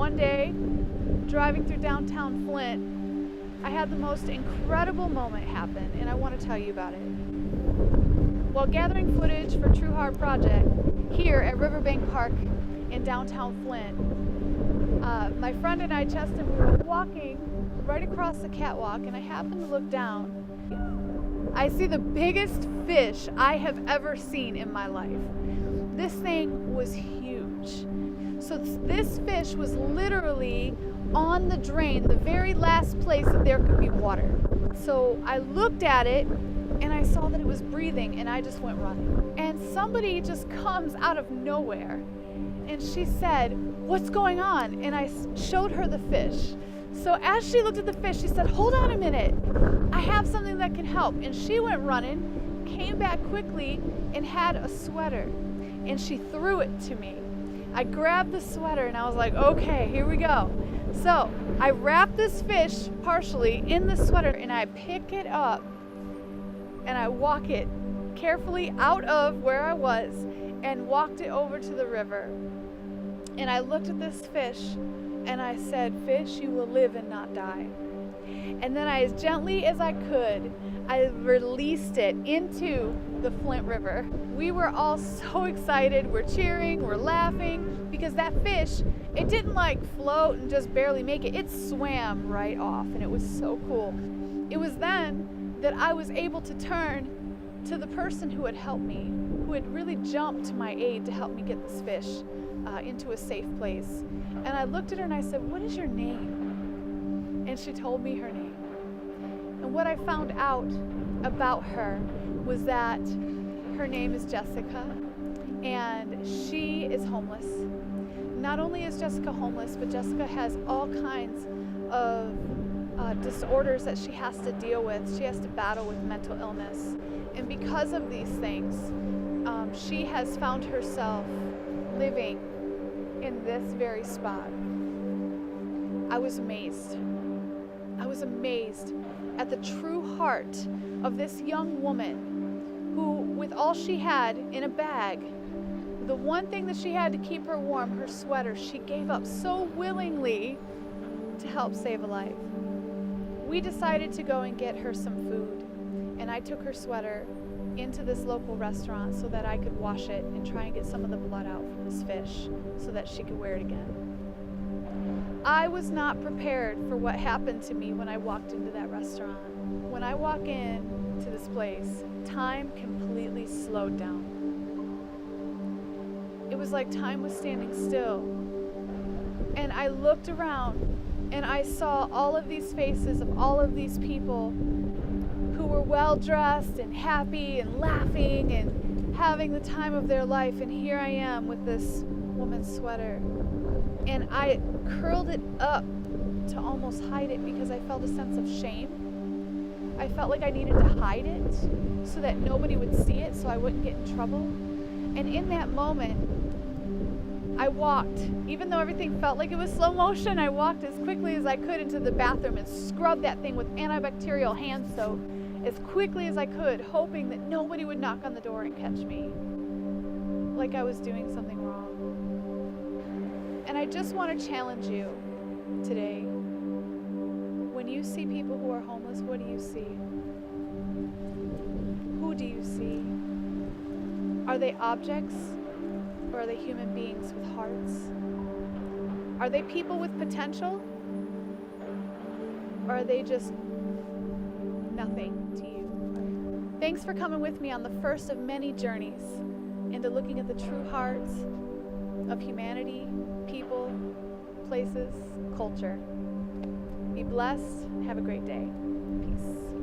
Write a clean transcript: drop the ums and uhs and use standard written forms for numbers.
one day, driving through downtown Flint, I had the most incredible moment happen, and I want to tell you about it. While gathering footage for True Heart Project here at Riverbank Park in downtown Flint, my friend and I, Cheston, we were walking right across the catwalk, and I happened to look down. I see the biggest fish I have ever seen in my life. This thing was huge. So this fish was literally on the drain, the very last place that there could be water. So I looked at it and I saw that it was breathing, and I just went running. And somebody just comes out of nowhere and she said, "What's going on?" And I showed her the fish. So as she looked at the fish, she said, "Hold on a minute, I have something that can help." And she went running, came back quickly, and had a sweater. And she threw it to me. I grabbed the sweater and I was like, okay, here we go. So I wrap this fish partially in the sweater, and I pick it up and I walk it carefully out of where I was and walked it over to the river. And I looked at this fish and I said, "Fish, you will live and not die." And then as gently as I could, I released it into the Flint River. We were all so excited. We're cheering, we're laughing, because that fish, it didn't like float and just barely make it. It swam right off, and it was so cool. It was then that I was able to turn to the person who had helped me, who had really jumped to my aid to help me get this fish into a safe place. And I looked at her and I said, "What is your name?" And she told me her name. And what I found out about her was that her name is Jessica, and she is homeless. Not only is Jessica homeless, but Jessica has all kinds of disorders that she has to deal with. She has to battle with mental illness. And because of these things, she has found herself living in this very spot. I was amazed. I was amazed at the true heart of this young woman who, with all she had in a bag, the one thing that she had to keep her warm, her sweater, she gave up so willingly to help save a life. We decided to go and get her some food, and I took her sweater into this local restaurant so that I could wash it and try and get some of the blood out from this fish so that she could wear it again. I was not prepared for what happened to me when I walked into that restaurant. When I walk in to this place, time completely slowed down. It was like time was standing still. And I looked around and I saw all of these faces of all of these people who were well dressed and happy and laughing and having the time of their life. And here I am with this woman's sweater. And I curled it up to almost hide it because I felt a sense of shame. I felt like I needed to hide it so that nobody would see it, so I wouldn't get in trouble. And in that moment, I walked, even though everything felt like it was slow motion, I walked as quickly as I could into the bathroom and scrubbed that thing with antibacterial hand soap as quickly as I could, hoping that nobody would knock on the door and catch me like I was doing something wrong. And I just want to challenge you today. When you see people who are homeless, what do you see? Who do you see? Are they objects, or are they human beings with hearts? Are they people with potential, or are they just nothing to you? Thanks for coming with me on the first of many journeys into looking at the true hearts of humanity, people, places, culture. Be blessed. Have a great day. Peace.